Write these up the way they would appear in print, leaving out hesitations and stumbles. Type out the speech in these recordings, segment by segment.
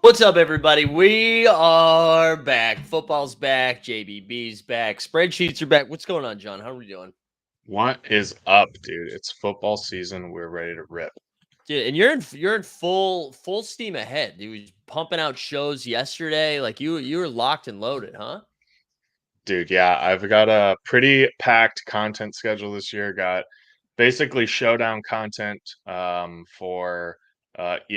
What's up, everybody? We are back. Football's back. JBB's back. Spreadsheets are back. What's going on, John? How are we doing? What is up, dude? It's football season. We're ready to rip. Dude, and you're in full steam ahead. You was pumping out shows yesterday. Like you were locked and loaded, huh? Dude, yeah, I've got a pretty packed content schedule this year. Got basically showdown content for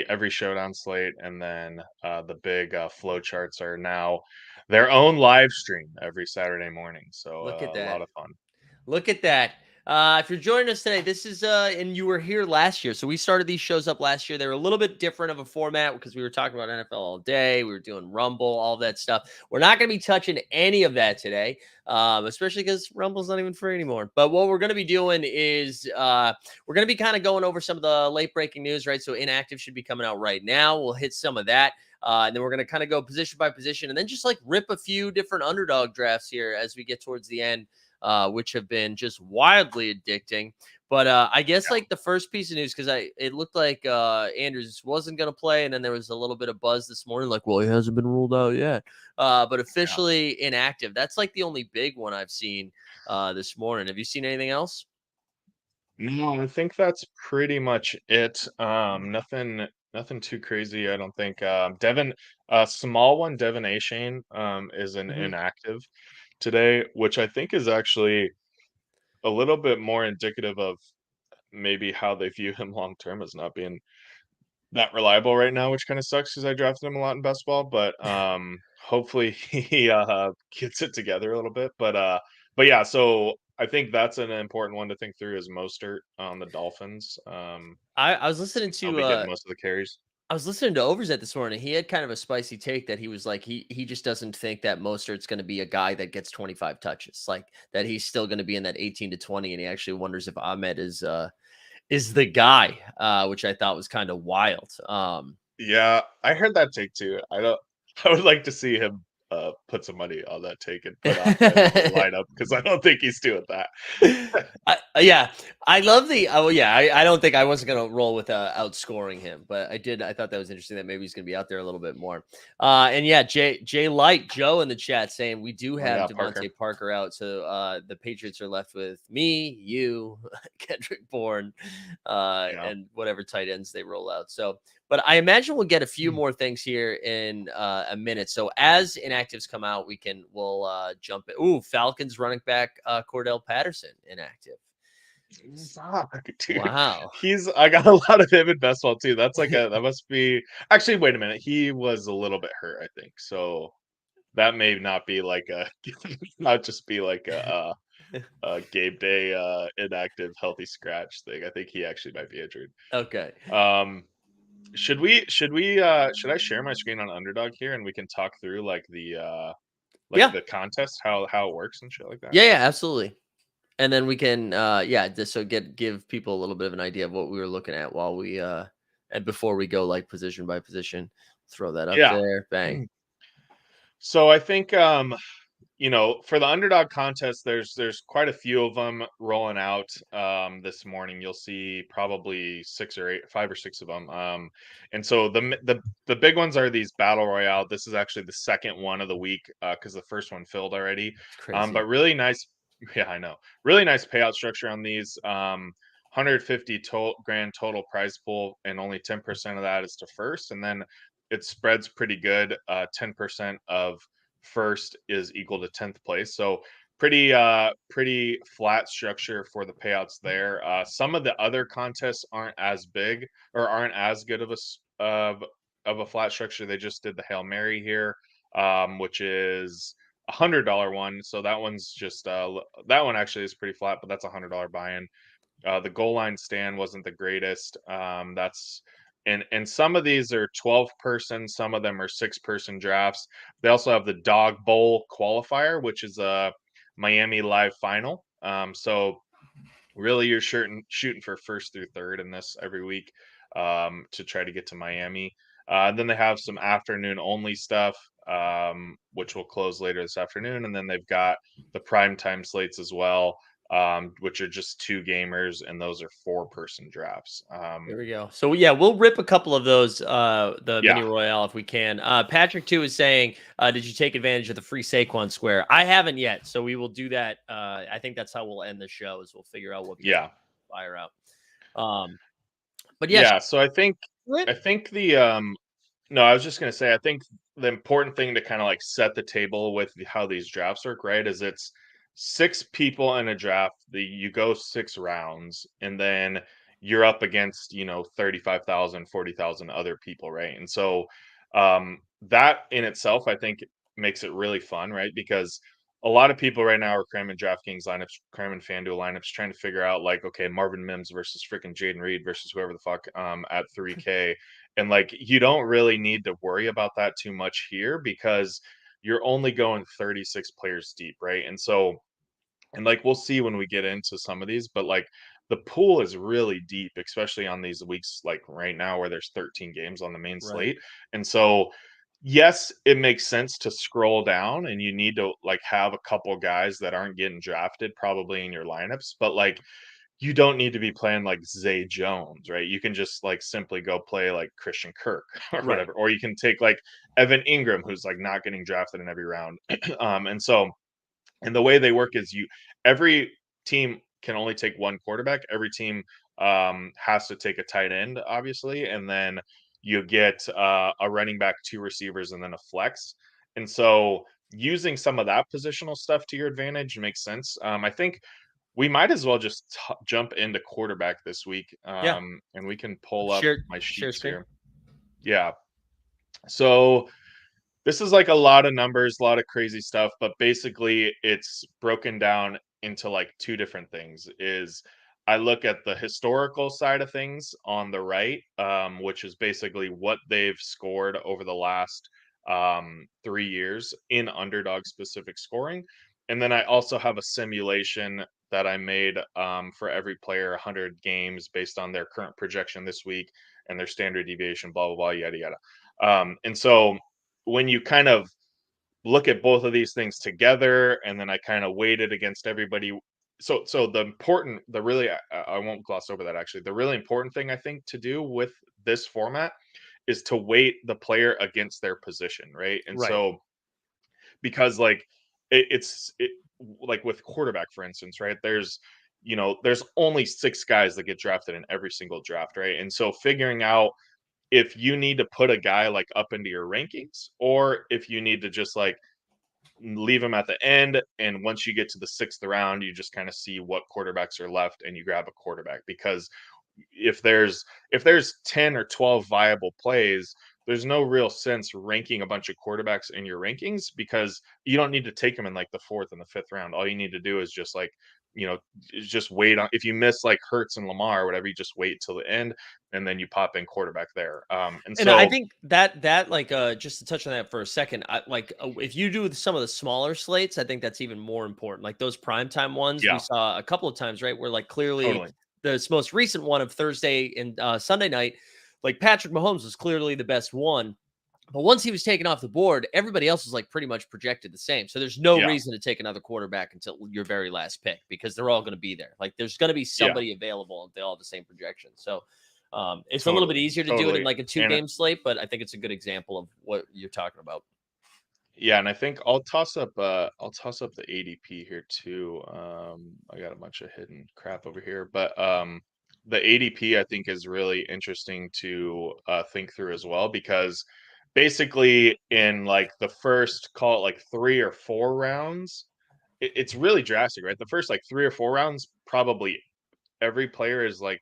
every showdown slate, and then the big flow charts are now their own live stream every Saturday morning. So Look at a lot that. of fun. Look at that. If you're joining us today, this is and you were here last year. So we started these shows up last year. They were a little bit different of a format because we were talking about NFL all day. We were doing Rumble, all that stuff. We're not going to be touching any of that today, especially because Rumble's not even free anymore. But what we're going to be doing is we're going to be kind of going over some of the late breaking news, right? So Inactive should be coming out right now. We'll hit some of that. And then we're going to kind of go position by position and then just like rip a few different underdog drafts here as we get towards the end. Which have been just wildly addicting. But I guess like the first piece of news, because it looked like Andrews wasn't going to play, and then there was a little bit of buzz this morning, like, well, he hasn't been ruled out yet, but officially inactive. That's like the only big one I've seen this morning. Have you seen anything else? No, I think that's pretty much it. Nothing too crazy. I don't think. Devin, a small one, Devin A. Shane, is an Mm-hmm. inactive today, which I think is actually a little bit more indicative of maybe how they view him long term as not being that reliable right now, which kind of sucks because I drafted him a lot in best ball. But hopefully he gets it together a little bit. But yeah, so I think that's an important one to think through is Mostert on the Dolphins. I was listening I'll to be getting most of the carries. I was listening to Overzet this morning. He had kind of a spicy take that he was like, he just doesn't think that Mostert's going to be a guy that gets 25 touches, like that he's still going to be in that 18 to 20. And he actually wonders if Ahmed is the guy, which I thought was kind of wild. Yeah, I heard that take too. I don't. I would like to see him put some money on that take and put Ahmed in the lineup because I don't think he's doing that. Yeah, I love the. Oh yeah, I don't think I wasn't gonna roll with outscoring him, but I did. I thought that was interesting that maybe he's gonna be out there a little bit more. And yeah, Jay Light Joe in the chat saying we do Oh have yeah, Devontae Parker out, so the Patriots are left with me, you, Kendrick Bourne, Yeah. and whatever tight ends they roll out. So, but I imagine we'll get a few more things here in a minute. So as inactives come out, we'll jump in. Ooh, Falcons running back Cordell Patterson inactive. Fuck, dude. Wow. I got a lot of him in best ball too. That must be actually wait a minute. He was a little bit hurt, I think. So that may not be like a not just be like a game day inactive healthy scratch thing. I think he actually might be injured. Okay. Um should I share my screen on Underdog here and we can talk through like Yeah. the contest, how it works and shit like that? Yeah, absolutely. And then we can just so give people a little bit of an idea of what we were looking at while we and before we go like position by position. Throw that up Yeah. there. Bang. So I think for the underdog contest, there's quite a few of them rolling out this morning. You'll see probably 5 or 6 of them. And so the big ones are these battle royale. This is actually the second one of the week because the first one filled already. It's crazy. But really nice, yeah, I know. Really nice payout structure on these. 150 grand total prize pool, and only 10% of that is to first, and then it spreads pretty good. 10% of first is equal to 10th place. So pretty flat structure for the payouts there. Some of the other contests aren't as big or aren't as good of a flat structure. They just did the Hail Mary here, which is $100 one. So that one's just that one actually is pretty flat, but that's $100 buy-in. The goal line stand wasn't the greatest. That's and some of these are 12-person, some of them are 6-person drafts. They also have the Dog Bowl qualifier, which is a Miami live final. So really you're shooting for first through third in this every week to try to get to Miami. Then they have some afternoon only stuff, which will close later this afternoon. And then they've got the primetime slates as well, which are just 2 gamers, and those are 4-person drafts. There we go. So yeah, we'll rip a couple of those, the Yeah, mini royale if we can. Patrick too is saying, did you take advantage of the free Saquon square? I haven't yet, so we will do that. I think that's how we'll end the show. Is we'll figure out what we can yeah, fire out. But yes, yeah. So I think no, I was just gonna say, I think the important thing to kind of like set the table with how these drafts work, right, is it's 6 people in a draft. You go 6 rounds, and then you're up against 35,000, 40,000 other people, right? And so that in itself, I think, makes it really fun, right? Because a lot of people right now are cramming DraftKings lineups, cramming FanDuel lineups, trying to figure out like, okay, Marvin Mims versus freaking Jaden Reed versus whoever the fuck at 3K. And like, you don't really need to worry about that too much here because you're only going 36 players deep, right? And so, and like, we'll see when we get into some of these, but like, the pool is really deep, especially on these weeks like right now where there's 13 games on the main right. slate. And so, yes, it makes sense to scroll down and you need to like have a couple guys that aren't getting drafted probably in your lineups, but like, you don't need to be playing like Zay Jones, right? You can just like simply go play like Christian Kirk or Right. whatever, or you can take like Evan Ingram, who's like not getting drafted in every round. And so, and the way they work is every team can only take one quarterback. Every team has to take a tight end, obviously, and then you get a running back, 2 receivers, and then a flex. And so, using some of that positional stuff to your advantage makes sense. I think we might as well just jump into quarterback this week, Yeah. and we can pull up my Share sheets screen. here. Yeah. So this is like a lot of numbers, a lot of crazy stuff, but basically it's broken down into like 2 different things. Is I look at the historical side of things on the right, which is basically what they've scored over the last 3 years in underdog specific scoring. And then I also have a simulation that I made for every player, 100 games based on their current projection this week and their standard deviation, blah, blah, blah, yada, yada. And so when you kind of look at both of these things together, and then I kind of weight it against everybody. So the really, I won't gloss over that actually. The really important thing I think to do with this format is to weight the player against their position, right? And Right. so because like it's like with quarterback, for instance, right? There's only 6 guys that get drafted in every single draft, right? And so figuring out if you need to put a guy like up into your rankings or if you need to just like leave him at the end, and once you get to the 6th round you just kind of see what quarterbacks are left and you grab a quarterback. Because if there's 10 or 12 viable plays, there's no real sense ranking a bunch of quarterbacks in your rankings because you don't need to take them in like the 4th and the 5th round. All you need to do is just like, you know, just wait on, if you miss like Hurts and Lamar or whatever, you just wait till the end and then you pop in quarterback there. And And I so think that like just to touch on that for a second, if you do some of the smaller slates, I think that's even more important. Like those primetime ones we yeah, saw a couple of times, right? Where like clearly totally. this most recent one of Thursday and Sunday night, like Patrick Mahomes was clearly the best one. But once he was taken off the board, everybody else was like pretty much projected the same. So there's no Yeah, reason to take another quarterback until your very last pick because they're all going to be there. Like there's going to be yeah, somebody available and they all have the same projection. So it's a little bit totally, easier to do it in totally. like a two And game slate, but I think it's a good example of what you're talking about. yeah, and I think I'll toss up the ADP here too. I got a bunch of hidden crap over here, but the ADP I think is really interesting to think through as well because basically in like the first call it like 3 or 4 rounds, it's really drastic, right? The first like 3 or 4 rounds, probably every player is like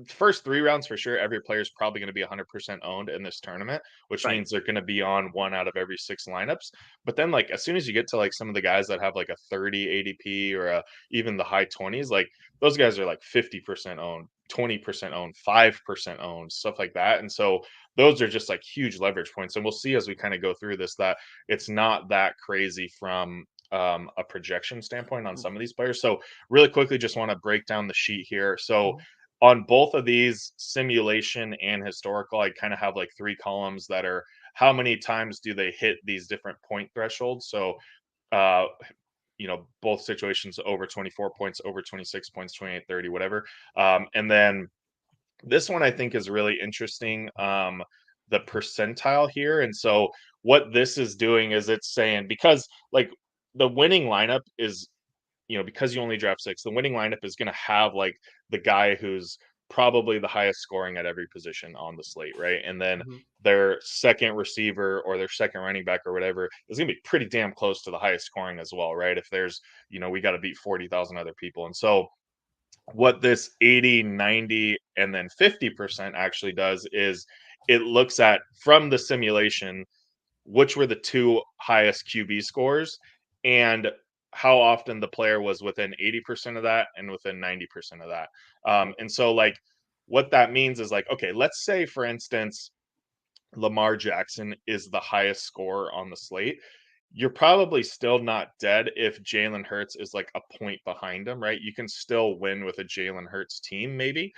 first 3 rounds for sure. Every player is probably going to be 100% owned in this tournament, which Right. means they're going to be on one out of every 6 lineups. But then, like as soon as you get to like some of the guys that have like a 30 ADP or even the high 20s, like those guys are like 50% owned, 20% owned, 5% owned, stuff like that. And so those are just like huge leverage points. And we'll see as we kind of go through this that it's not that crazy from a projection standpoint on some of these players. So really quickly, just want to break down the sheet here. So Mhm. on both of these, simulation and historical, I kind of have like 3 columns that are how many times do they hit these different point thresholds. So uh both situations over 24 points, over 26 points, 28, 30, whatever. And then this one I think is really interesting. The percentile here. And so what this is doing is it's saying because like the winning lineup is, because you only draft six, the winning lineup is going to have like the guy who's probably the highest scoring at every position on the slate, right? And then Mhm. their second receiver or their second running back or whatever is going to be pretty damn close to the highest scoring as well, right? If there's, we got to beat 40,000 other people. And so what this 80, 90, and then 50% actually does is it looks at from the simulation which were the two highest QB scores and how often the player was within 80% of that and within 90% of that. Right. And so, like, what that means is like, okay, let's say, for instance, Lamar Jackson is the highest scorer on the slate. You're probably still not dead if Jalen Hurts is like a point behind him, right? You can still win with a Jalen Hurts team, maybe.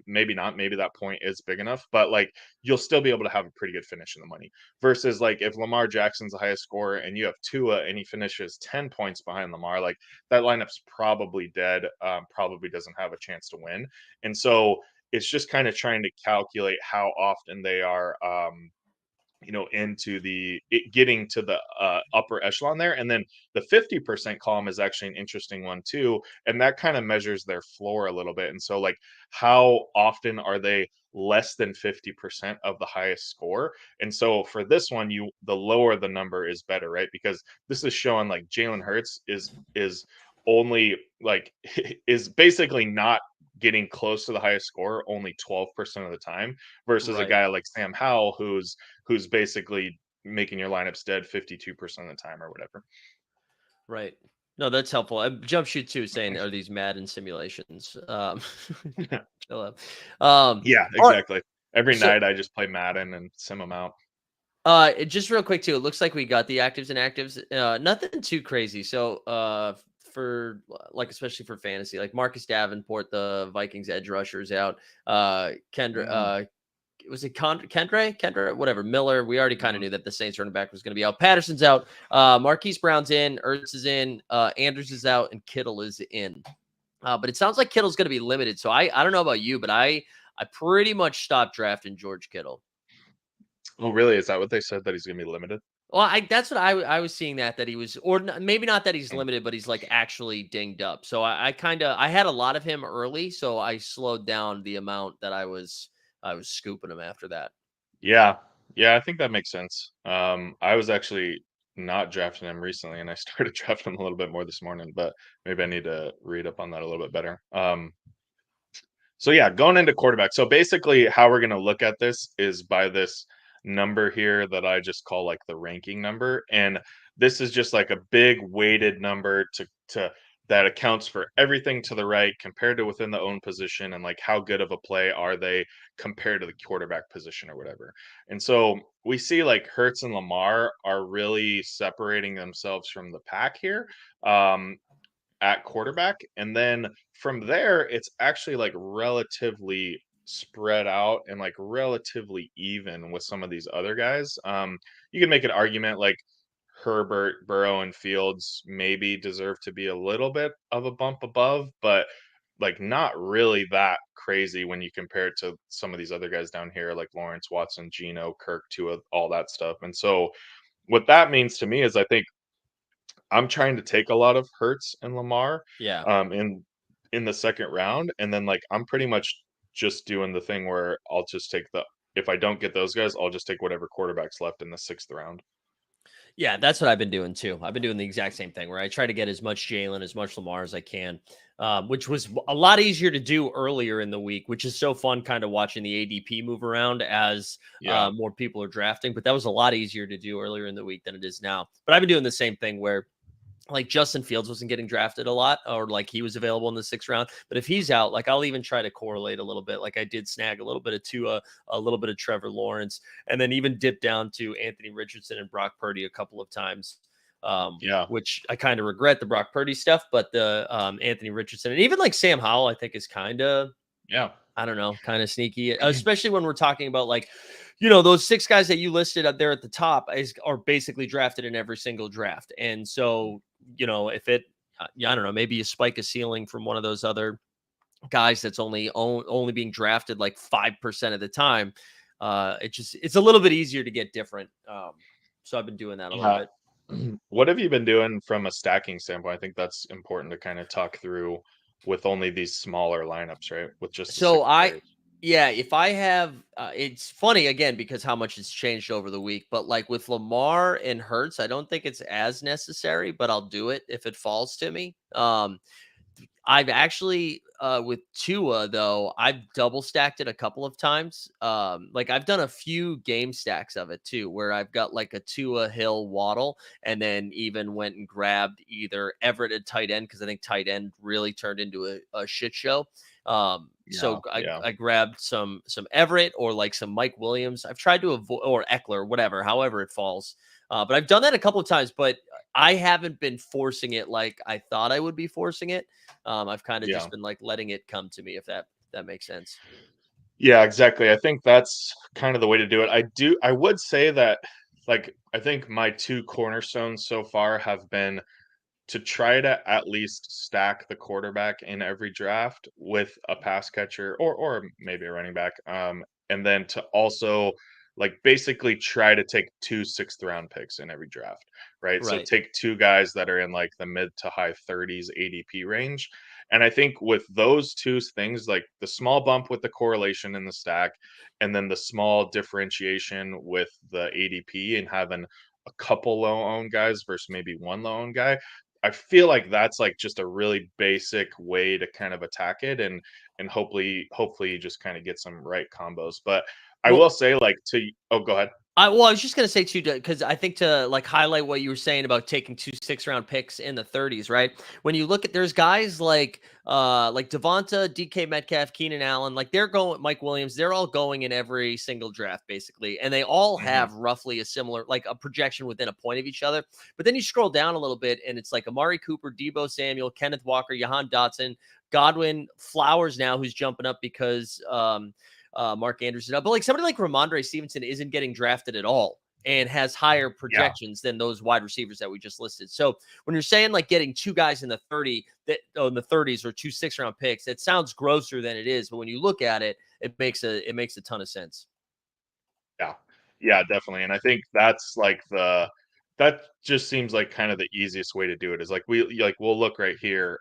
Maybe not. Maybe that point is big enough, but like you'll still be able to have a pretty good finish in the money. Versus like if Lamar Jackson's the highest scorer and you have Tua and he finishes 10 points behind Lamar, like that lineup's probably dead. Probably doesn't have a chance to win. And so it's just kind of trying to calculate how often they are into getting to the upper echelon there. And then the 50% column is actually an interesting one too. And that kind of measures their floor a little bit. And so like how often are they less than 50% of the highest score? And so for this one, the lower the number is better, right? Because this is showing like Jalen Hurts is only like is basically not getting close to the highest score only 12% of the time versus a Right. guy like Sam Howell who's basically making your lineups dead 52% of the time or whatever. Right. No, that's helpful. Jump shoot too saying are these Madden simulations? Chill out. Yeah, All right. exactly. Every So night I just play Madden and sim them out. just real quick too, it looks like we got the actives and actives. Nothing too crazy. So for like especially for fantasy, like Marcus Davenport, the Vikings edge rushers out. Kendra Mm, was it Kendra, whatever. Miller, we already kind of mhm. knew that the Saints running back was going to be out. Patterson's out. Marquise Brown's in. Ertz is in. Andrews is out, and Kittle is in. But it sounds like Kittle's going to be limited. So I don't know about you, but I pretty much stopped drafting George Kittle. Oh, really? Is that what they said that he's gonna be limited? Well, that's what I was seeing that he was, or maybe not that he's Mm. limited, but he's like actually dinged up. So I kind of I had a lot of him early, so I slowed down the amount that I was scooping him after that. Yeah. Yeah, I think that makes sense. I was actually not drafting him recently, and I started drafting him a little bit more this morning, but maybe I need to read up on that a little bit better. So yeah, going into quarterback. So basically, how we're going to look at this is by this number here that I just call like the ranking number, and this is just like a big weighted number to that accounts for everything to the right compared to within the own position and like how good of a play are they compared to the quarterback position or whatever. And so we see like Hertz and Lamar are really separating themselves from the pack here. Um, at quarterback. And then from there, it's actually like relatively spread out and like relatively even with some of these other guys. You can make an argument like Herbert, Burrow, and Fields maybe deserve to be a little bit of a bump above, but like not really that crazy when you compare it to some of these other guys down here, like Lawrence, Watson, Geno, Kirk, Tua, all that stuff. And so what that means to me is I think I'm trying to take a lot of Hurts and Lamar, Yeah. in the second round, and then, like, I'm pretty much just doing the thing where I'll just take the if I don't get those guys, I'll just take whatever quarterback's left in the 6th round. Yeah, that's what I've been doing too. I've been doing the exact same thing where I try to get as much Jalen, as much Lamar as I can, which was a lot easier to do earlier in the week, which is so fun kind of watching the ADP move around as Yeah, more people are drafting. But that was a lot easier to do earlier in the week than it is now. But I've been doing the same thing where like Justin Fields wasn't getting drafted a lot, or like he was available in the 6th round. But if he's out, like I'll even try to correlate a little bit. Like I did snag a little bit of Tua, a little bit of Trevor Lawrence, and then even dip down to Anthony Richardson and Brock Purdy a couple of times. yeah, Which I kind of regret the Brock Purdy stuff, but the Anthony Richardson and even like Sam Howell, I think is kind of, yeah, I don't know, kind of sneaky, especially when we're talking about like, those 6 guys that you listed up there at the top are basically drafted in every single draft. And so, if it, yeah, I don't know, maybe you spike a ceiling from one of those other guys that's only being drafted like 5% of the time. It's a little bit easier to get different. So I've been doing that a little yeah. bit. What have you been doing from a stacking standpoint? I think that's important to kinda talk through with only these smaller lineups, right? With just the So 6 I players. Yeah, if I have it's funny again because how much has changed over the week, but like with Lamar and Hurts, I don't think it's as necessary, but I'll do it if it falls to me. I've actually with Tua though, I've double stacked it a couple of times. Like I've done a few game stacks of it too, where I've got like a Tua Hill Waddle, and then even went and grabbed either Everett at tight end because I think tight end really turned into a shit show. Yeah, So yeah. I grabbed some Everett or like some Mike Williams. I've tried to avoid or Eckler, whatever, however it falls. But I've done that a couple of times, but I haven't been forcing it like I thought I would be forcing it. I've kind of Yeah. just been like letting it come to me, if that makes sense. Yeah, exactly. I think that's kind of the way to do it. I would say that, like, I think my 2 cornerstones so far have been to try to at least stack the quarterback in every draft with a pass catcher or maybe a running back, and then to also, like, basically try to take 2 6th round picks in every draft, right? So Right. take 2 guys that are in, like, the mid to high 30s ADP range, and I think with those 2 things, like, the small bump with the correlation in the stack, and then the small differentiation with the ADP and having a couple low-owned guys versus maybe 1 low-owned guy, I feel like that's, like, just a really basic way to kind of attack it and hopefully you just kinda get some right combos, but I Well, will say, like, go ahead. I was just gonna say too, because I think to like highlight what you were saying about taking 2 6-round picks in the 30s, right? When you look at there's guys like Devonta, DK Metcalf, Keenan Allen, like they're going Mike Williams, they're all going in every single draft basically, and they all Mhm. have roughly a similar like a projection within a point of each other. But then you scroll down a little bit, and it's like Amari Cooper, Debo Samuel, Kenneth Walker, Jahan Dotson, Godwin, Flowers now who's jumping up because Mark Andrews. But like somebody like Ramondre Stevenson isn't getting drafted at all and has higher Yeah. projections than those wide receivers that we just listed. So when you're saying like getting 2 guys in the 30s or 2 6-round picks, it sounds grosser than it is. But when you look at it, it makes a ton of sense. Yeah. Yeah, definitely, and I think that's, like, that just seems like kind of the easiest way to do it is, like, we'll look right here,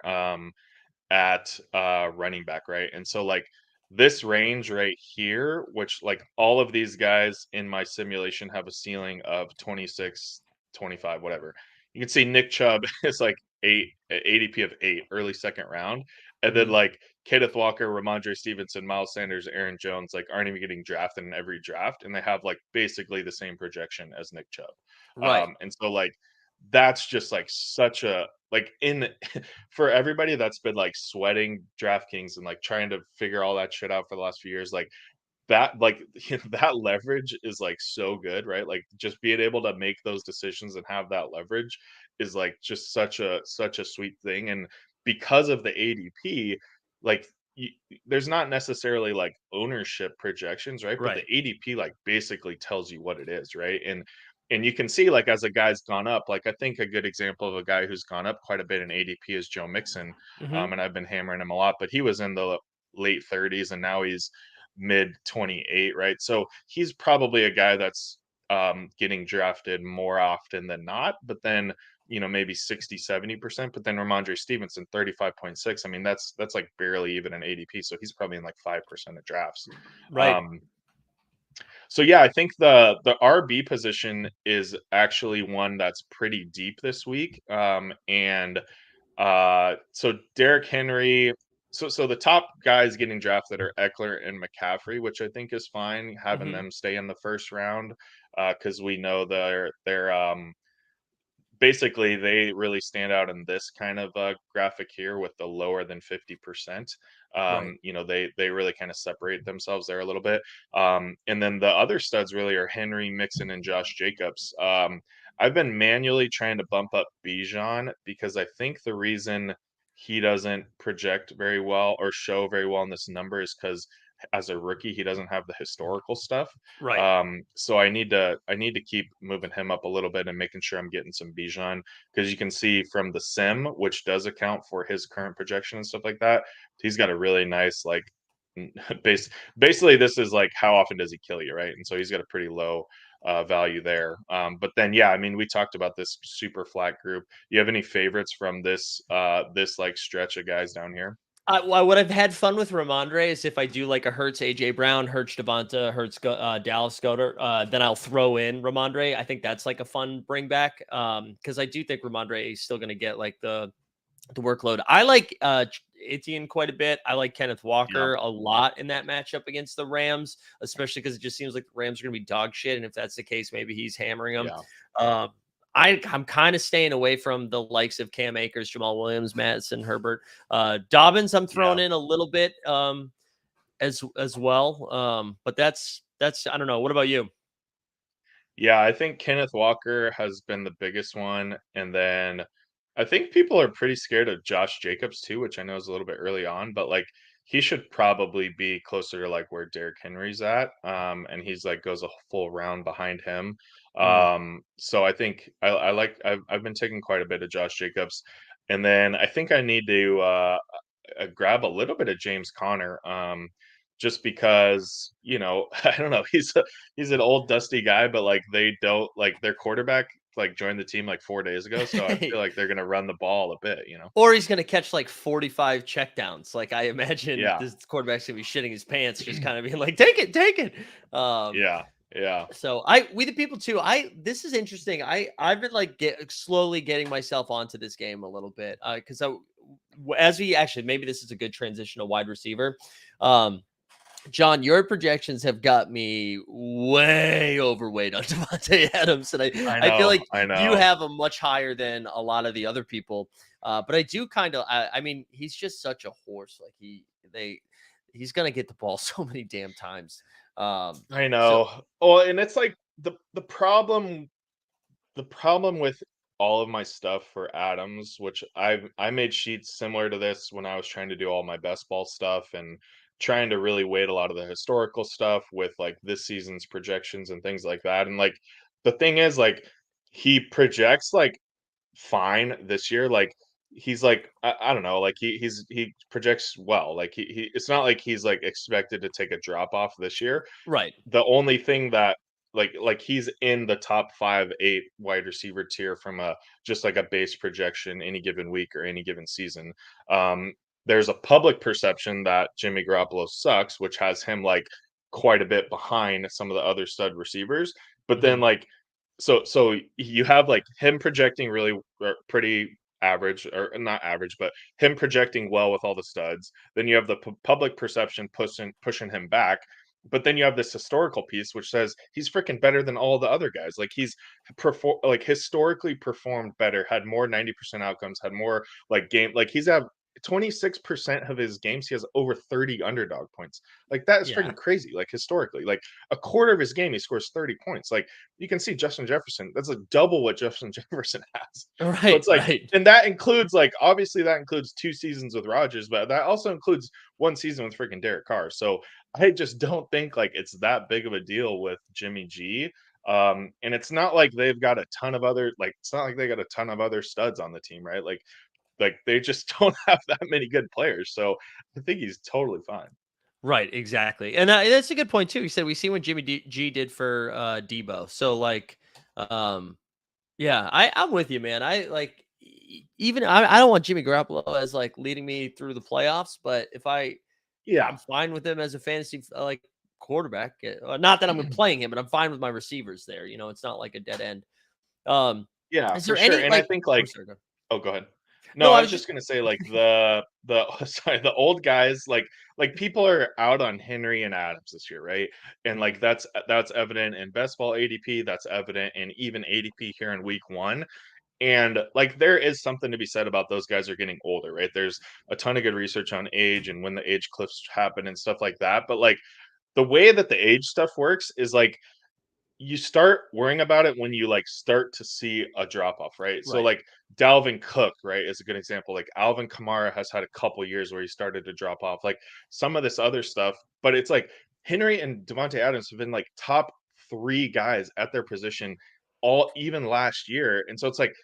at running back, right? And so like this range right here, which like all of these guys in my simulation have a ceiling of 26, 25, whatever. You can see Nick Chubb is like ADP of 8, early second round. And then Mhm. like Kenneth Walker, Ramondre Stevenson, Miles Sanders, Aaron Jones, like aren't even getting drafted in every draft. And they have like basically the same projection as Nick Chubb. Right. And so like that's just like such a like in for everybody that's been, like, sweating DraftKings and, like, trying to figure all that shit out for the last few years, like, that leverage is, like, so good, right? Like, just being able to make those decisions and have that leverage is, like, just such a sweet thing, and because of the ADP, like, there's not necessarily like ownership projections, right? But the Right. ADP like basically tells you what it is, right? And you can see like as a guy's gone up, like I think a good example of a guy who's gone up quite a bit in ADP is Joe Mixon. Hmm. And I've been hammering him a lot, but he was in the late 30s and now he's mid 28, right? So he's probably a guy that's getting drafted more often than not, but then maybe 60-70%. But then Ramondre Stevenson, 35.6. I mean, that's like barely even an ADP. So he's probably in like 5% of drafts. Right. Um, so yeah, I think the RB position is actually one that's pretty deep this week. And so Derrick Henry. So the top guys getting drafted are Eckler and McCaffrey, which I think is fine, having Hmm. them stay in the first round, because we know they're basically they really stand out in this kind of graphic here with the lower than 50%. Right. They really kind of separate themselves there a little bit. And then the other studs really are Henry, Mixon, and Josh Jacobs. I've been manually trying to bump up Bijan because I think the reason he doesn't project very well or show very well in this number is because as a rookie he doesn't have the historical stuff. Right. So I need to keep moving him up a little bit and making sure I'm getting some Bijan, because you can see from the sim, which does account for his current projection and stuff like that, he's got a really nice like base. Basically, this is like how often does he kill you, right? And so he's got a pretty low value there. But then yeah, I mean, we talked about this super flat group. You have any favorites from this like stretch of guys down here? What I've had fun with Ramondre is if I do like a Hurts, AJ Brown, Hurts Devonta, Hurts Dallas Goddard, then I'll throw in Ramondre. I think that's like a fun bring back, because I do think Ramondre is still going to get like the workload. I like Etienne quite a bit. I like Kenneth Yeah, Walker a lot in that matchup against the Rams, especially because it just seems like the Rams are going to be dog shit. And if that's the case, maybe he's hammering them. yeah, Um, I'm kind of staying away from the likes of Cam Akers, Jamal Williams, Madison, Herbert, Dobbins. I'm throwing yeah. in a little bit as well. But that's I don't know. What about you? Yeah, I think Kenneth Walker has been the biggest one, and then I think people are pretty scared of Josh Jacobs too, which I know is a little bit early on, but like he should probably be closer to like where Derrick Henry's at, and he's like goes a full round behind him. Mm, So I think I've been taking quite a bit of Josh Jacobs, and then I think I need to grab a little bit of James Conner. Just because I don't know, he's an old dusty guy, but like they don't like their quarterback like joined the team like 4 days ago, so I feel like they're gonna run the ball a bit. Or he's going to catch like 45 checkdowns. Like I imagine Yeah, this quarterback's going to be shitting his pants, just kind of being like, take it, take it. Um, yeah, yeah, so we the people too. This is interesting. I've been like slowly getting myself onto this game a little bit. Because as we actually, maybe this is a good transition to wide receiver. Um, John, your projections have got me way overweight on Devontae Adams, and I I feel know, like I you know. have him much higher than a lot of the other people. But I do kind of, I mean, he's just such a horse. Like he's gonna get the ball so many damn times. I So know. Oh, and it's like the problem with all of my stuff for Adams, which I made sheets similar to this when I was trying to do all my best ball stuff and trying to really weight a lot of the historical stuff with like this season's projections and things like that. And like the thing is like he projects like fine this year. Like he's like I don't know, like he projects well. Like he it's not like he's like expected to take a drop off this year. right, The only thing that like he's in the top 5, 8 wide receiver tier from a just like a base projection any given week or any given season. Um, there's a public perception that Jimmy Garoppolo sucks, which has him like quite a bit behind some of the other stud receivers. But then mhm, like so you have like him projecting really pretty average or not average, but him projecting well with all the studs. Then you have the public perception pushing him back, but then you have this historical piece which says he's freaking better than all the other guys. Like he's like historically performed better, had more 90% outcomes, had more like game. Like he's had 26% of his games he has over 30 underdog points. Like that is yeah, freaking crazy. Like historically, like a quarter of his game he scores 30 points. Like you can see Justin Jefferson, that's like double what Justin Jefferson has. So right, it's like, right, and that includes like obviously that includes 2 seasons with Rodgers, but that also includes one season with freaking Derek Carr. So I just don't think like it's that big of a deal with Jimmy G. And it's not like they've got a ton of other like it's not like they got a ton of other studs on the team, right? Like they just don't have that many good players. So I think he's totally fine. Right, exactly, and that's a good point too. He said we see what G did for Debo, so like, um, yeah, I'm with you, man. I like even I don't want Jimmy Garoppolo as like leading me through the playoffs, but if Yeah. I'm fine with him as a fantasy like quarterback. Not that I'm playing him, but I'm fine with my receivers there. You know, it's not like a dead end. Um, Yeah, is for there sure. any And I like? think Oh, like sorry, go. oh, go ahead. No, No, I I was was just just gonna say like the sorry, the old guys, like people are out on Henry and Adams this year, right? And like that's evident in best ball ADP, that's evident in even ADP here in week one. And like there is something to be said about those guys are getting older, right? There's a ton of good research on age and when the age cliffs happen and stuff like that. But like the way that the age stuff works is like you start worrying about it when you like start to see a drop off, right? So right. like Dalvin Cook, right, is a good example. Like Alvin Kamara has had a couple years where he started to drop off. Like some of this other stuff, but it's like Henry and Devontae Adams have been like top three guys at their position all even last year. And so it's like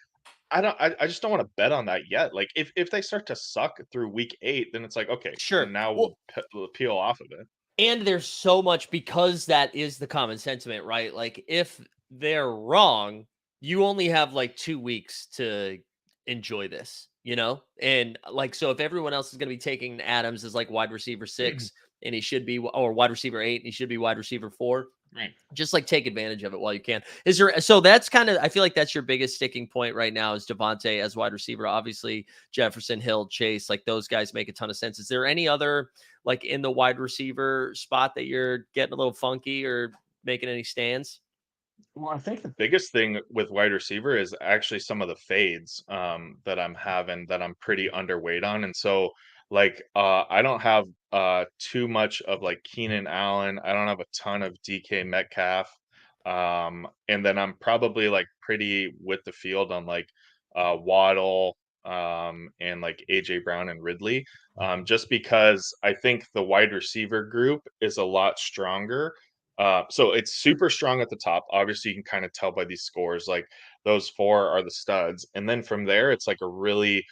I just don't want to bet on that yet. Like if they start to suck through week 8, then it's like okay, Sure. now Well, we'll peel off of it. and there's so much because that is the common sentiment, right? Like if they're wrong, you only have like 2 weeks to enjoy this, you know? And like, so if everyone else is going to be taking Adams as like wide receiver 6 and he should be, or wide receiver 8 and he should be wide receiver 4, Right. just like take advantage of it while you can. Is there so that's kind of I feel like that's your biggest sticking point right now is Devontae as wide receiver. Obviously, Jefferson, Hill, Chase, like those guys make a ton of sense. Is there any other like in the wide receiver spot that you're getting a little funky or making any stands? Well, I think the biggest thing with wide receiver is actually some of the fades that I'm having that I'm pretty underweight on, and so like I don't have too much of like Keenan Allen. I don't have a ton of DK Metcalf, and then I'm probably like pretty with the field on like Waddle and like AJ Brown and Ridley, just because I think the wide receiver group is a lot stronger so it's super strong at the top. Obviously, you can kind of tell by these scores, like those four are the studs. And then from there, it's like a really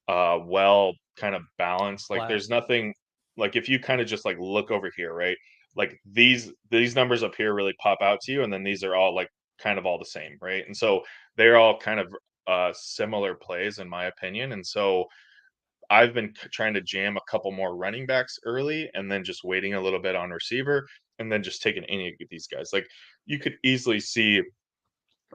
well kind of balanced. Like Flat. there's nothing like if you kind of just like look over here, right? Like these numbers up here really pop out to you, and then these are all like kind of all the same, right? And so they're all kind of similar plays in my opinion. And so I've been trying to jam a couple more running backs early and then just waiting a little bit on receiver and then just taking any of these guys. You could easily see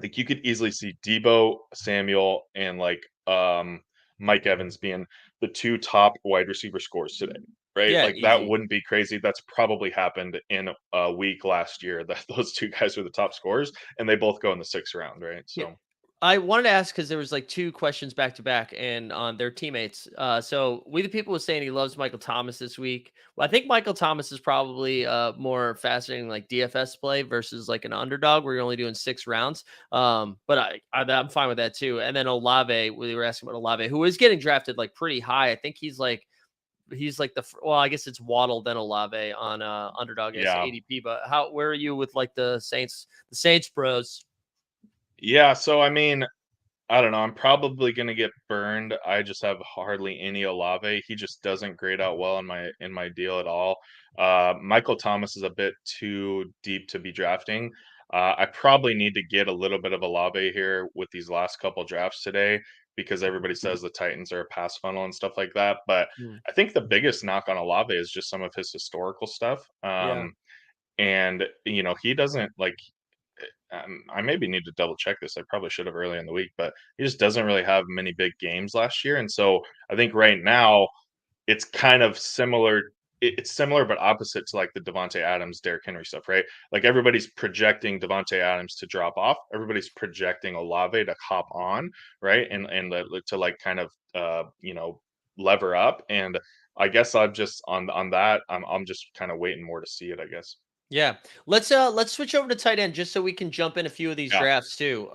you could easily see Debo, Samuel, and Mike Evans being the two top wide receiver scores today. Right? Yeah, Like that easy. wouldn't be crazy. That's probably happened in a week last year that those two guys were the top scorers and they both go in the 6th round, right? Yeah. So I wanted to ask because there was like two questions back to back and on their teammates. So we the people was saying he loves Michael Thomas this week. Well, I think Michael Thomas is probably more fascinating like DFS play versus like an underdog where you're only doing 6 rounds. But I'm fine with that too. And then Olave, we were asking about Olave, who is getting drafted like pretty high. I think he's like well, I guess it's Waddle then Olave on underdog as yeah. ADP. But where are you with like the Saints bros? Yeah, so I mean, I don't know. I'm probably gonna get burned. I just have hardly any Olave. He just doesn't grade out well in my deal at all. Michael Thomas is a bit too deep to be drafting. I probably need to get a little bit of Olave here with these last couple drafts today because everybody says the Titans are a pass funnel and stuff like that. But Hmm. I think the biggest knock on Olave is just some of his historical stuff. Yeah. And you know, he doesn't like I maybe need to double check this. I probably should have early in the week, but he just doesn't really have many big games last year. And so I think right now it's kind of similar. It's similar but opposite to like the Devonte Adams, Derrick Henry stuff, right? Like everybody's projecting Devonte Adams to drop off. Everybody's projecting Olave to hop on, right? To like kind of you know lever up. And I guess I'm just on that. I'm just kind of waiting more to see it. I guess. Yeah. Let's switch over to tight end just so we can jump in a few of these Yeah. drafts too.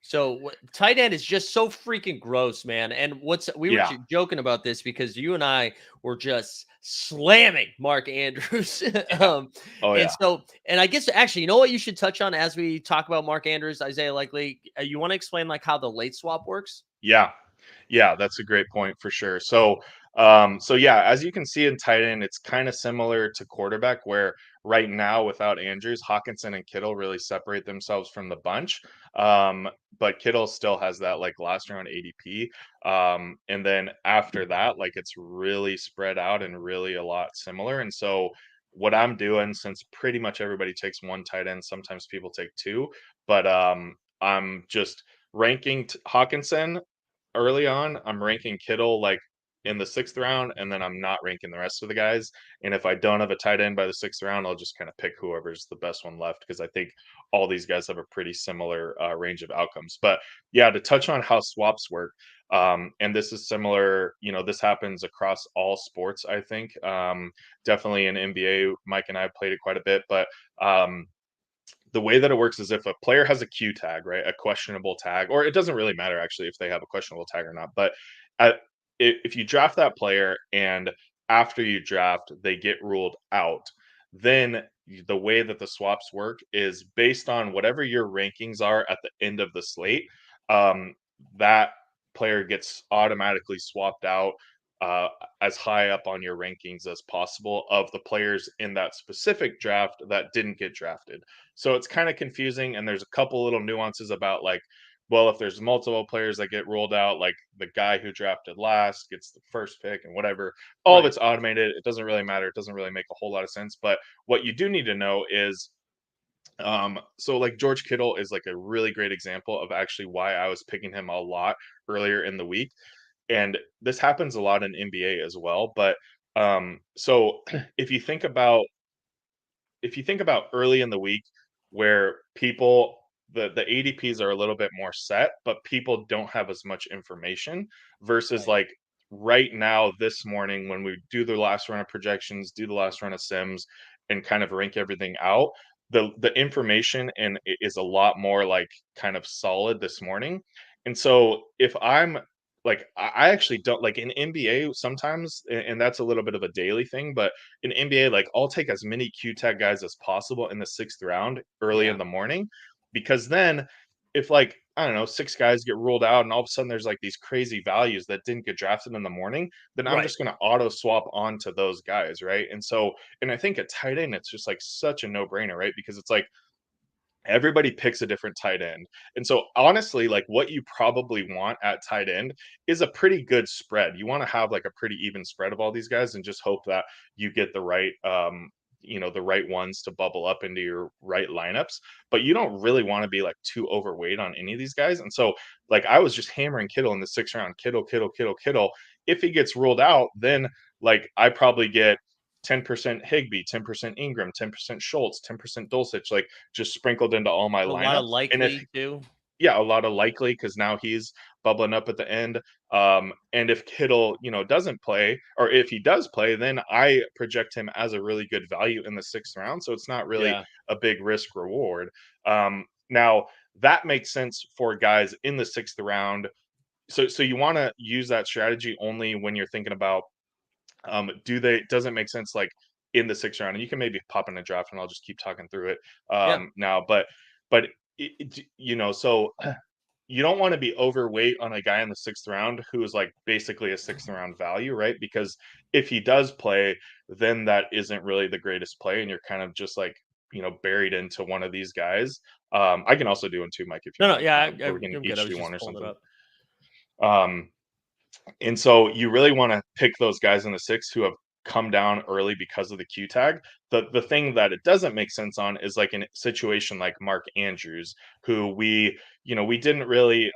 So tight end is just so freaking gross, man. And we were Yeah. joking about this because you and I were just slamming Mark Andrews. Yeah. Oh, And yeah. so, and I guess actually, you know what you should touch on as we talk about Mark Andrews, Isaiah Likely. You want to explain like how the late swap works? Yeah. Yeah, that's a great point for sure. So yeah, as you can see in tight end, it's kind of similar to quarterback, where right now without Andrews, Hawkinson and Kittle really separate themselves from the bunch. Um, but Kittle still has that like last round ADP. And then after that, like it's really spread out and really a lot similar. And so what I'm doing, since pretty much everybody takes one tight end, sometimes people take two, but I'm just ranking Hawkinson early on. I'm ranking Kittle like in the sixth round, and then I'm not ranking the rest of the guys. And if I don't have a tight end by the sixth round, I'll just kind of pick whoever's the best one left because I think all these guys have a pretty similar range of outcomes. But yeah, to touch on how swaps work, and this is similar, this happens across all sports, I think. Definitely in NBA, Mike and I played it quite a bit, but the way that it works is if a player has a Q tag, right, a questionable tag, or it doesn't really matter actually if they have a questionable tag or not. But at, if you draft that player and after you draft they get ruled out, then the way that the swaps work is based on whatever your rankings are at the end of the slate. Um, that player gets automatically swapped out uh, as high up on your rankings as possible of the players in that specific draft that didn't get drafted. So it's kind of confusing, and there's a couple little nuances about like, well, if there's multiple players that get ruled out, like the guy who drafted last gets the first pick and whatever. All of Right. it's automated. It doesn't really matter. It doesn't really make a whole lot of sense. But what you do need to know is so like George Kittle is like a really great example of actually why I was picking him a lot earlier in the week. And this happens a lot in NBA as well. But so if you think about early in the week where people the ADPs are a little bit more set, but people don't have as much information versus Right. like right now this morning when we do the last run of projections, do the last run of sims and kind of rank everything out, the information and is a lot more like kind of solid this morning. And so if I'm like I actually don't like in NBA sometimes, and that's a little bit of a daily thing, but in NBA, like I'll take as many Q tag guys as possible in the sixth round early in Yeah. the morning, because then if like I don't know, six guys get ruled out and all of a sudden there's like these crazy values that didn't get drafted in the morning, then I'm Right. just gonna auto swap onto those guys, right? And so and I think at tight end, it's just like such a no-brainer, right? Because it's like everybody picks a different tight end. And so honestly, like what you probably want at tight end is a pretty good spread. You want to have like a pretty even spread of all these guys and just hope that you get the right the right ones to bubble up into your right lineups, but you don't really want to be like too overweight on any of these guys. And so like I was just hammering Kittle in the sixth round, Kittle, Kittle, Kittle, Kittle. If he gets ruled out, then like I probably get 10% Higby, 10% Ingram, 10% Schultz, 10% Dulcich. Like just sprinkled into all my A lot of lineups. And if likely too. yeah, a lot of likely because now he's bubbling up at the end. And if Kittle, doesn't play, or if he does play, then I project him as a really good value in the sixth round. So it's not really Yeah. a big risk reward. Now that makes sense for guys in the sixth round. So you want to use that strategy only when you're thinking about does it make sense like in the sixth round? And you can maybe pop in a draft and I'll just keep talking through it Yeah. now. But so you don't want to be overweight on a guy in the sixth round who is like basically a sixth round value, right? Because if he does play, then that isn't really the greatest play, and you're kind of just like buried into one of these guys. I can also do one too, Mike, if you No, no, want, yeah, or we can I'm good. I each was do one just or pulling it something. up. Um, and so you really want to pick those guys in the six who have come down early because of the Q tag. The thing that it doesn't make sense on is like in a situation like Mark Andrews, who we didn't really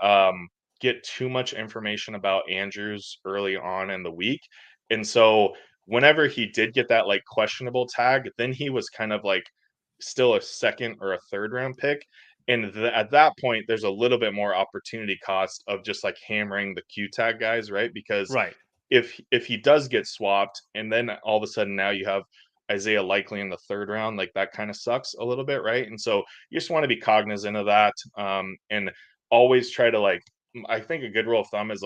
get too much information about Andrews early on in the week. And so whenever he did get that like questionable tag, then he was kind of like still a second or a third round pick. And at that point, there's a little bit more opportunity cost of just like hammering the Q tag guys, right? Because Right. if he does get swapped, and then all of a sudden now you have Isaiah Likely in the third round, like that kind of sucks a little bit, right? And so you just want to be cognizant of that. And always try to I think a good rule of thumb is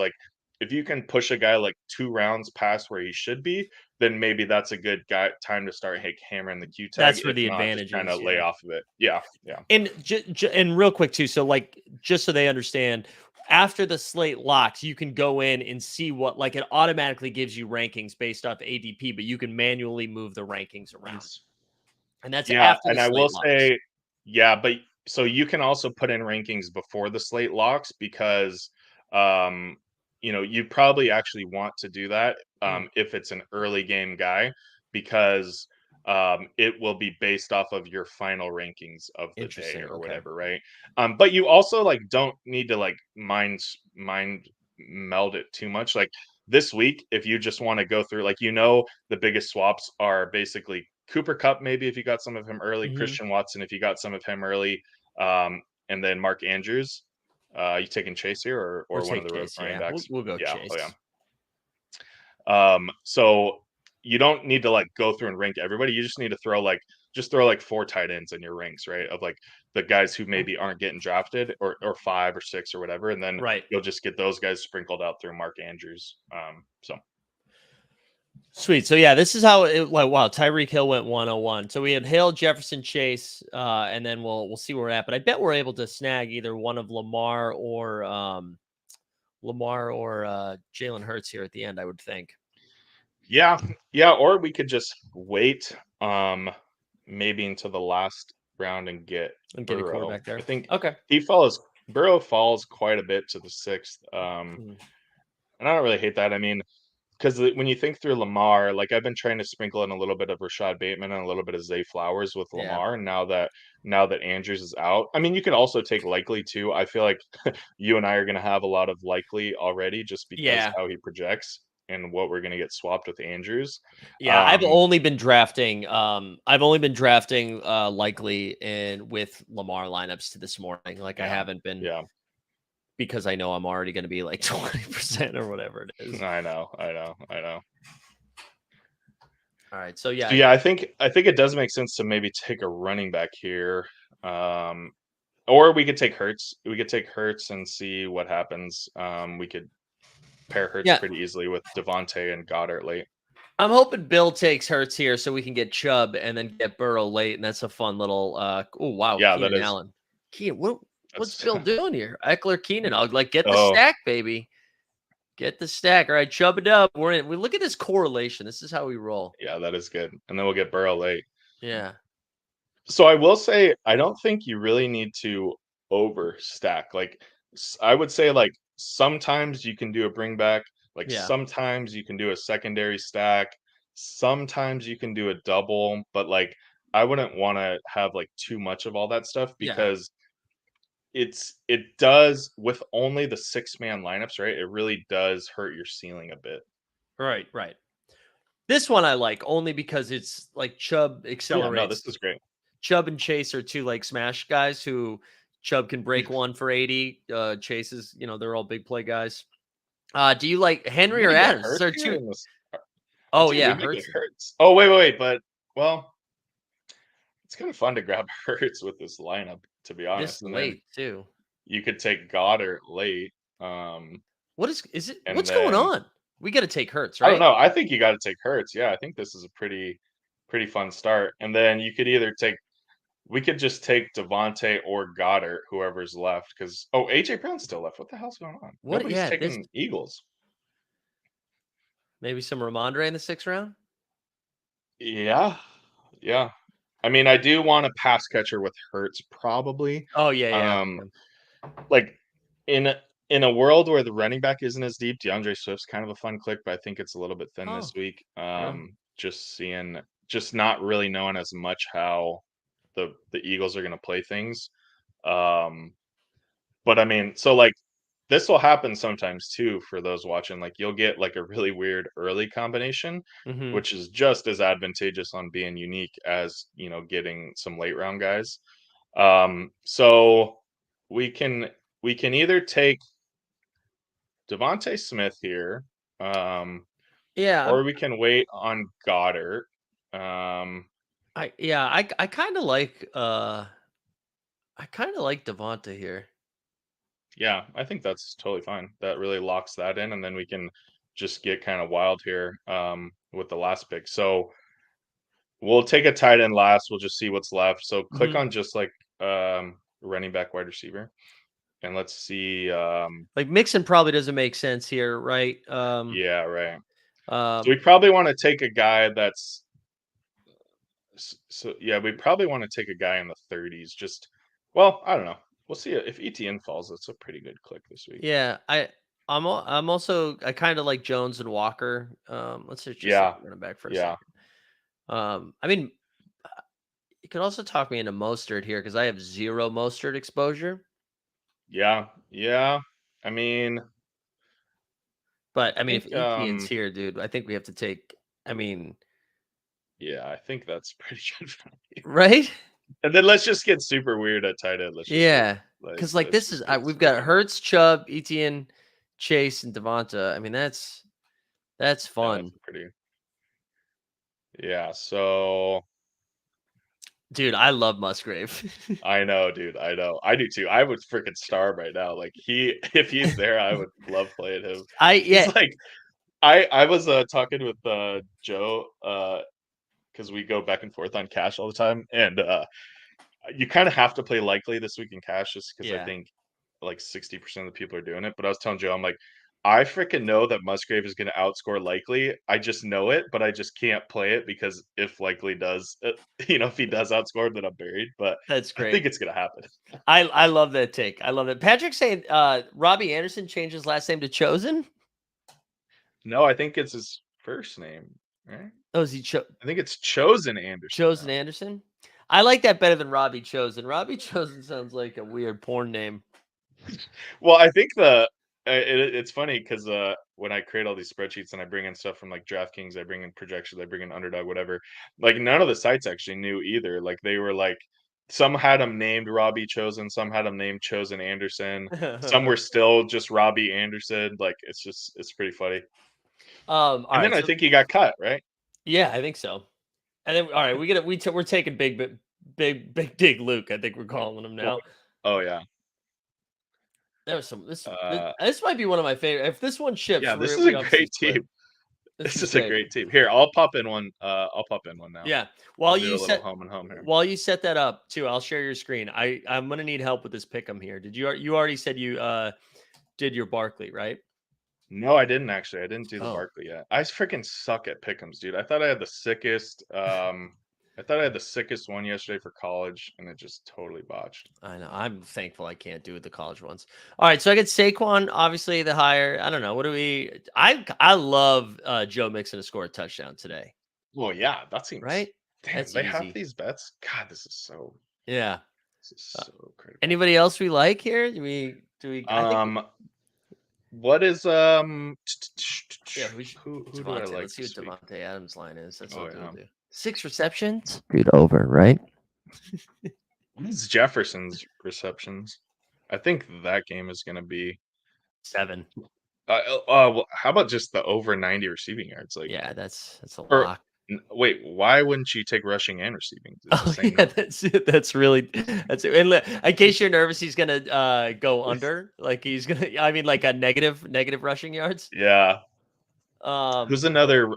if you can push a guy like 2 rounds past where he should be, then maybe that's a good guy time to start hammering the Q tag. That's where If the not, just advantage kind is. of lay Yeah. off of it. Yeah, yeah. And and real quick too, so like just so they understand, after the slate locks, you can go in and see what like it automatically gives you rankings based off ADP, but you can manually move the rankings around. And that's Yeah, after the and I will slate locks. say, yeah, but so you can also put in rankings before the slate locks because, um, you probably actually want to do that Mm, if it's an early game guy because it will be based off of your final rankings of the day interesting. or Okay. whatever, right? But you also don't need to mind meld it too much. Like this week, if you just want to go through, the biggest swaps are basically Cooper Cup, maybe if you got some of him early, Hmm. Christian Watson, if you got some of him early, and then Mark Andrews. You taking Chase here Or or one of take the Chase. running Yeah, we'll, backs? we'll go Yeah. Oh Chase. yeah. So you don't need to go through and rank everybody. You just need to throw like 4 tight ends in your ranks, right? Of the guys who maybe aren't getting drafted or 5 or 6 or whatever, and then Right. you'll just get those guys sprinkled out through Mark Andrews. So Sweet. So yeah, this is how it like wow, Tyreek Hill went 101. So we had Hill, Jefferson, Chase, and then we'll see where we're at. But I bet we're able to snag either one of Lamar or Jalen Hurts here at the end, I would think. yeah, yeah, or we could just wait, maybe until the last round and get And get a Burrow. quarterback I there. think Okay. Burrow falls quite a bit to the 6th, Mhm. and I don't really hate that. I mean, because when you think through Lamar, I've been trying to sprinkle in a little bit of Rashad Bateman and a little bit of Zay Flowers with Yeah. Lamar. Now that Andrews is out, I mean, you could also take Likely too. I feel like you and I are going to have a lot of Likely already just because Yeah. how he projects and what we're going to get swapped with Andrews. Yeah. Um, I've only been drafting likely and with Lamar lineups to this morning. Like I yeah, haven't been yeah, because I know I'm already gonna be like 20% or whatever it is. I know. All right. So So yeah. yeah, I think it does make sense to maybe take a running back here. Um, or we could take Hurts. We could take Hurts and see what happens. We could pair Hurts Yeah. pretty easily with Devontae and Goddard late. I'm hoping Bill takes Hurts here so we can get Chubb and then get Burrow late, and that's a fun little. Oh wow, Yeah, that Keenan is Allen. What's that's Bill doing here? Eckler Keenan. I'll like get the oh stack, baby. Get the stack. All right, Chubb it up. We're in. We look at this correlation. This is how we roll. yeah, that is good. And then we'll get Burrow late. Yeah. So I will say I don't think you really need to overstack. I would say sometimes you can do a bring back, Yeah. sometimes you can do a secondary stack, sometimes you can do a double, but I wouldn't want to have too much of all that stuff Yeah. because it does with only the 6-man lineups, right? It really does hurt your ceiling a bit. Right. Right. This one I like only because it's like Chubb Oh yeah, no, accelerates. this is great. Chubb and Chase are two like smash guys who Chubb can break one for 80. Chase is, they're all big play guys. Do you like We're Henry or gonna get Adams? These hurt are here two. in this. Oh Dude, we yeah, make it Hurts. hurts. Oh wait, but well, it's kind of fun to grab Hurts with this lineup, to be This honest. And then late too. you could take Goddard late. Is it And what's going then on? We got to take Hurts, I don't right? know. I think you got to take Hurts. Yeah, I think this is a pretty fun start. And then you could either take we could just take Devontae or Goddard, whoever's left. Because AJ Brown's still left. What the hell's going on? What? Nobody's Yeah, this taking Eagles. maybe some Ramondre in the 6th round. Yeah, yeah. I mean, I do want a pass catcher with Hurts, probably. Oh yeah, yeah. Um, Yeah. like in a world where the running back isn't as deep, DeAndre Swift's kind of a fun click, but I think it's a little bit thin this Oh, week. yeah. Just not really knowing as much how the Eagles are going to play things. Um, but I mean, so this will happen sometimes too for those watching. You'll get a really weird early combination, Mm-hmm. which is just as advantageous on being unique as getting some late round guys. So we can we can either take Devonte Smith here, um, Yeah, or we can wait on Goddard. Um, I kind of like Devonta here. Yeah, I think that's totally fine. That really locks that in, and then we can just get kind of wild here with the last pick. So we'll take a tight end last. We'll just see what's left. So click Mhm. on just like running back, wide receiver, and let's see. Like Mixon probably doesn't make sense here, right? Yeah, right. So Um, we probably want to take a guy that's so yeah, we probably want to take a guy in the 30s. Just well, I don't know. We'll see if ETN falls. That's a pretty good click this week. yeah, I'm also I kind of like Jones and Walker. Let's just look Yeah, at running back for a yeah, second. I mean, you could also talk me into Mostert here because I have zero Mostert exposure. yeah. I mean, But I I mean, if think ETN's here, dude, I think we have to take. I mean, yeah, I think that's pretty good value. right? And then let's just get super weird at tight end. Let's just Yeah, because like let's this is just get we've got freaking Hertz, Chubb, ETN, Chase, and Devonta. I mean, that's yeah, that's fun, a pretty yeah. So dude. I love Musgrave. I know, dude. I know. I do too. I would freaking starve right now. Like he, if he's there, I would love playing him. I He's yeah, like, I was talking with Joe because we go back and forth on cash all the time, and you kind of have to play likely this week in cash just because I yeah. think like 60% of the people are doing it. But I was telling Joe, I'm like, I freaking know that Musgrave is going to outscore likely. I just know it, but I just can't play it because if likely does, if he does outscore, then I'm buried. But That's I think great. it's going to happen. I love that take. I love it. Patrick saying Robbie Anderson changed his last name to Chosen. No, I think it's his first name, right? Oh, is he I think it's Chosen Anderson Chosen now. Anderson? I like that better than Robbie Chosen. Robbie Chosen sounds like a weird porn name. Well, I think it's funny because when I create all these spreadsheets and I bring in stuff from like DraftKings, I bring in projections, I bring in Underdog, whatever. Like none of the sites actually knew either. Like they were like, some had him named Robbie Chosen, some had him named Chosen Anderson, some were still just Robbie Anderson. Like it's pretty funny. All And then right, I so think he got cut, right? yeah, I think so. And then all right, we're taking big dig Luke. I think we're calling him Well, now. oh yeah, There was some uh, this might be one of my favorite. If this one ships, yeah. This is we a obviously great split. team. This This is is a great. great team. Here, I'll pop in one. I'll pop in one now. Yeah. We'll do a little home and home here. While you set that up too, I'll share your screen. I'm gonna need help with this pick'em here. You already said you did your Barkley, right? No, I didn't actually. I didn't do the Oh, Barkley yet. I freaking suck at pick'ems, dude. I thought I had the sickest. I thought I had the sickest one yesterday for college, and it just totally botched. I know. I'm thankful I can't do the college ones. All right, so I get Saquon, obviously the higher. I don't know. What do we? I love Joe Mixon to score a touchdown today. Well, yeah, that seems. Right? Damn, That's they have easy. these bets. God, Yeah. this is Uh, so critical. Anybody else we like here? Do we? I think Um, what is yeah. We should who do I Devontae. like Let's see what this week? Devontae Adams' line is. That's Oh what we'll yeah, do. 6 receptions. Dude, over, right? what is Jefferson's receptions? I think that game is going to be. 7. Well, how about just the over 90 receiving yards? Like, Yeah, that's a or lock. wait, why wouldn't you take rushing and receiving? It's the Oh same yeah, number. that's really that's it. And in case you're nervous, he's gonna go under. Like he's gonna. I mean, like a negative rushing yards. Yeah. Um. Who's another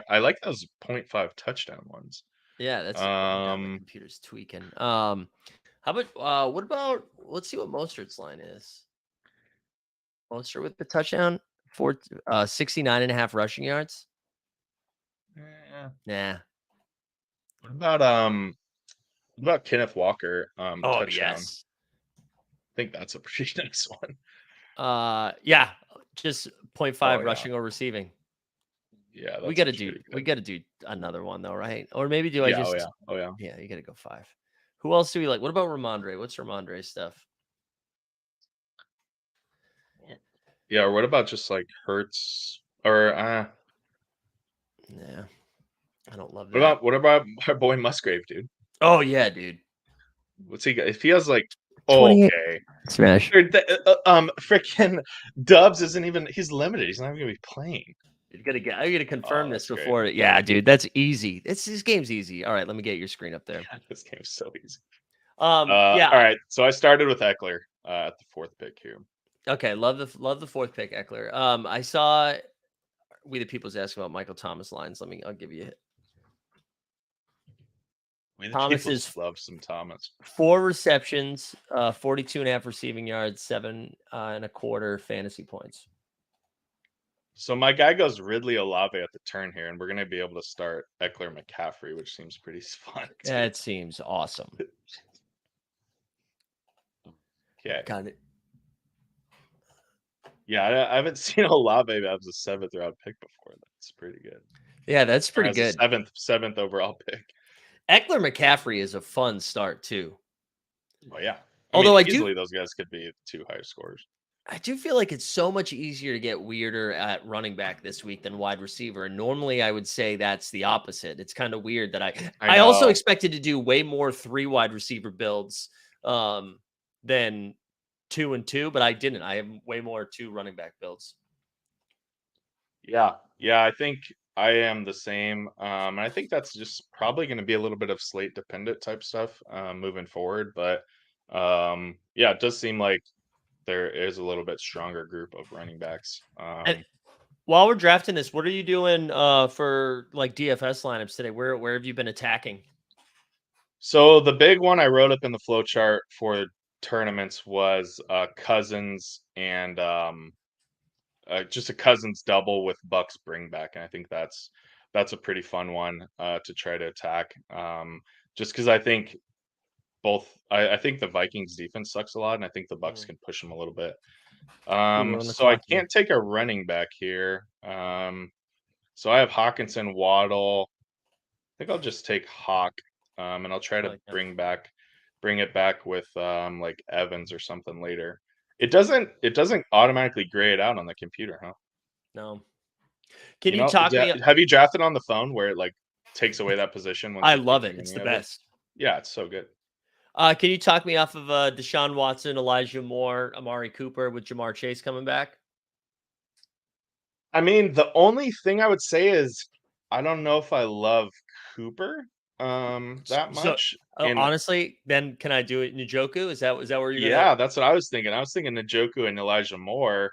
I like those .5 touchdown ones. Yeah, that's. Oh god, my Um, computer's tweaking. How about what about? Let's see what Mostert's line is. Mostert with the touchdown for 69 and a half rushing yards. eh, Nah. what about Kenneth Walker Oh touchdown? yes. I think that's a pretty nice one. Yeah, just point Oh .5 yeah. rushing or receiving. Yeah, We that's gotta actually do pretty we good. gotta do another one though, right? Or maybe do I Yeah, oh just yeah. Oh yeah. yeah, you gotta go 5. Who else do we like? What about Ramondre? What's Ramondre's stuff? Yeah, or what about just like Hertz or Yeah, I don't love that. what about my boy Musgrave, dude? Oh yeah, dude. What's he got? If he has like 28 okay. smash. Freaking Dubs isn't even he's limited. He's not even gonna be playing. I gotta confirm Oh, this that's great. before. Yeah, dude, that's easy. This game's easy. All right, let me get your screen up there. This game's so easy. Yeah, All right. So I started with Eckler. at the 4th pick here. Okay, love the 4th pick, Eckler. I saw We the People's asking about Michael Thomas lines. I'll give you it. We the Thomas people is love some Thomas. 4 receptions, 42.5 receiving yards, 7.25 fantasy points. So my guy goes Ridley Olave at the turn here, and we're going to be able to start Eckler McCaffrey, which seems pretty fun. That seems awesome. Okay. Got it. Yeah, I haven't seen Olave as a 7th round pick before. That's pretty good. Yeah, that's pretty As good. a 7th overall pick. Eckler McCaffrey is a fun start too. Oh yeah. Although easily those guys could be 2 high scores. I do feel like it's so much easier to get weirder at running back this week than wide receiver. And normally I would say that's the opposite. It's kind of weird that I also expected to do way more 3 wide receiver builds than 2 and 2, but I didn't. I have way more 2 running back builds. Yeah. Yeah, I think I am the same. And I think that's just probably going to be a little bit of slate dependent type stuff moving forward. But yeah, it does seem like there is a little bit stronger group of running backs. And while we're drafting this, what are you doing for like DFS lineups today? Where have you been attacking? So the big one I wrote up in the flow chart for tournaments was Cousins and just a Cousins double with Bucks bring back, and I think that's a pretty fun one to try to attack. Just because I think I think the Vikings defense sucks a lot, and I think the Bucks can push them a little bit. So I can't take a running back here. So I have Hawkinson, Waddle. I think I'll just take Hawk, and I'll try to bring it back with like Evans or something later. It doesn't automatically gray it out on the computer, huh? No. Can you talk me? Have you drafted on the phone where it like takes away that position? I love it. It's the best. Yeah, it's so good. Can you talk me off of Deshaun Watson, Elijah Moore, Amari Cooper with Jamar Chase coming back? I mean, the only thing I would say is I don't know if I love Cooper that much. Honestly, then can I do it Njoku? Is that where you're Yeah, that's what I was thinking. I was thinking Njoku and Elijah Moore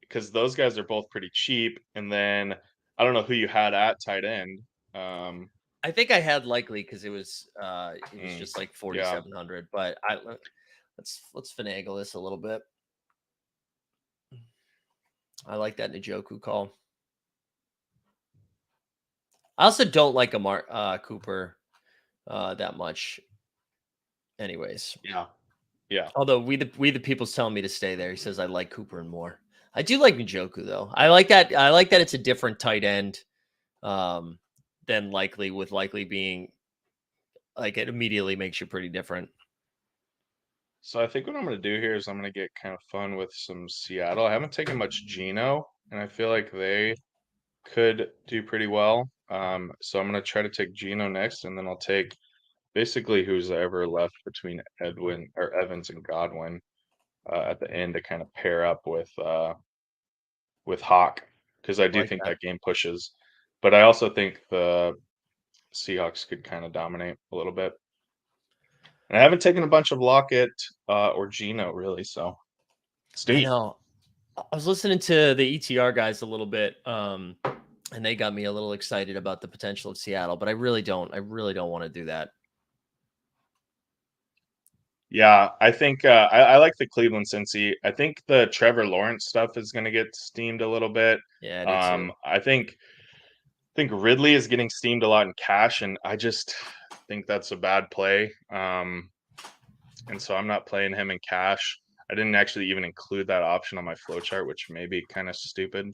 because those guys are both pretty cheap. And then I don't know who you had at tight end. I think I had Likely because it was just like 4,700. But let's finagle this a little bit. I like that Njoku call. I also don't like Cooper that much. Anyways. Yeah. Although we the people's telling me to stay there. He says I like Cooper and more. I do like Njoku though. I like that it's a different tight end than Likely, with Likely being like it immediately makes you pretty different. So I think what I'm going to do here is I'm going to get kind of fun with some Seattle. I haven't taken much Geno, and I feel like they could do pretty well. So I'm going to try to take Geno next, and then I'll take basically who's ever left between Evans and Godwin at the end to kind of pair up with Hawk, because I do think that game pushes. But I also think the Seahawks could kind of dominate a little bit. And I haven't taken a bunch of Lockett or Geno really, so it's neat. I know. I was listening to the ETR guys a little bit, and they got me a little excited about the potential of Seattle, but I really don't want to do that. Yeah, I think I like the Cleveland Cincy. I think the Trevor Lawrence stuff is going to get steamed a little bit. Yeah, I think Ridley is getting steamed a lot in cash, and I just think that's a bad play. And so I'm not playing him in cash. I didn't actually even include that option on my flow chart, which may be kind of stupid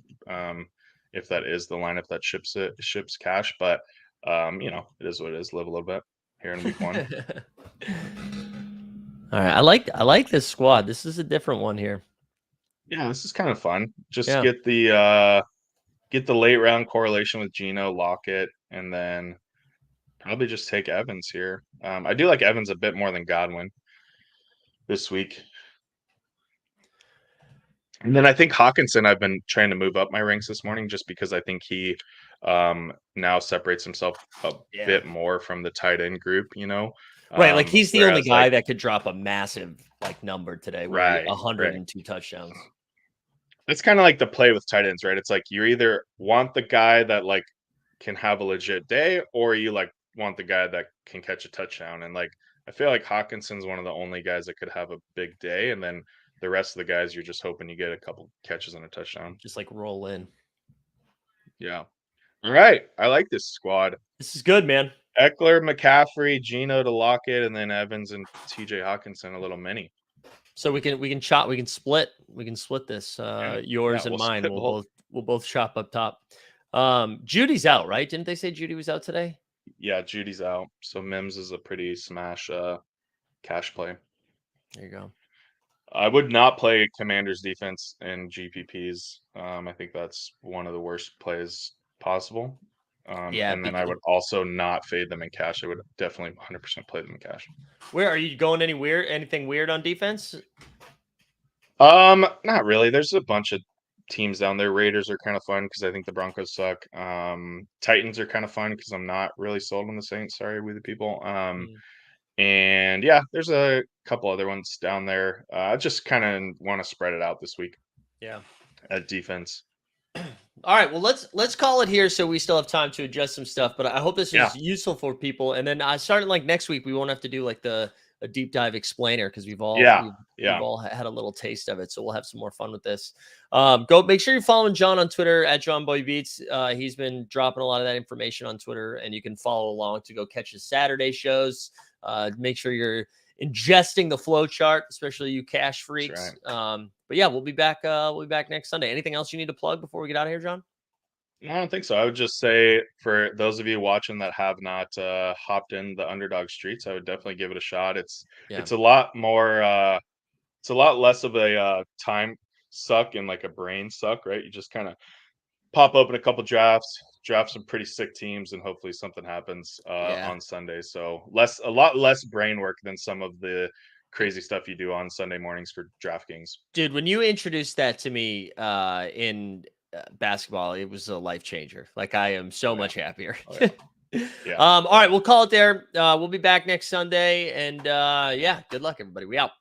if that is the lineup that ships cash. But it is what it is. Live a little bit here in week 1. All right, I like this squad. This is a different one here. Yeah, this is kind of fun. Just get the late round correlation with Geno, Lockett, and then probably just take Evans here. I do like Evans a bit more than Godwin this week. And then I think Hawkinson, I've been trying to move up my ranks this morning just because I think he now separates himself a bit more from the tight end group, Right, like he's the only Whereas guy that could drop a massive like number today where he right, right. 102 touchdowns. It's kind of like the play with tight ends, right? It's like you either want the guy that like can have a legit day, or you like want the guy that can catch a touchdown. And like I feel like Hawkinson's one of the only guys that could have a big day, and then the rest of the guys you're just hoping you get a couple catches and a touchdown. Just like roll in. Yeah. All right. I like this squad. This is good, man. Eckler, McCaffrey, Geno to Lockett, and then Evans and TJ Hawkinson, a little mini. So we can split this. Yours and we'll mine. split both. We'll both chop up top. Judy's out, right? Didn't they say Judy was out today? Yeah, Judy's out. So Mims is a pretty smash cash play. There you go. I would not play Commanders defense in GPPs. I think that's one of the worst plays possible. Yeah, and then I would also not fade them in cash. I would definitely 100% play them in cash. Where are you going? Anything weird on defense? Not really. There's a bunch of teams down there. Raiders are kind of fun because I think the Broncos suck. Titans are kind of fun because I'm not really sold on the Saints. Sorry, we the people. And yeah, there's a couple other ones down there. I just kind of want to spread it out this week. Yeah. At defense. All right, well let's call it here so we still have time to adjust some stuff. But I hope this is useful for people. And then starting like next week, we won't have to do like a deep dive explainer because we've all had a little taste of it. So we'll have some more fun with this. Go make sure you're following John on Twitter at JohnBoyBeats. He's been dropping a lot of that information on Twitter, and you can follow along to go catch his Saturday shows. Make sure you're ingesting the flow chart, especially you cash freaks. Right. But yeah, we'll be back next Sunday. Anything else you need to plug before we get out of here, John? No, I don't think so. I would just say for those of you watching that have not hopped in the Underdog streets, I would definitely give it a shot. It's a lot more it's a lot less of a time suck and like a brain suck, right? You just kind of pop open a couple drafts, draft some pretty sick teams, and hopefully something happens on Sunday. So a lot less brain work than some of the crazy stuff you do on Sunday mornings for DraftKings. Dude, when you introduced that to me in basketball, it was a life changer. Like I am so much happier. Yeah. All right, we'll call it there. We'll be back next Sunday, and good luck, everybody. We out.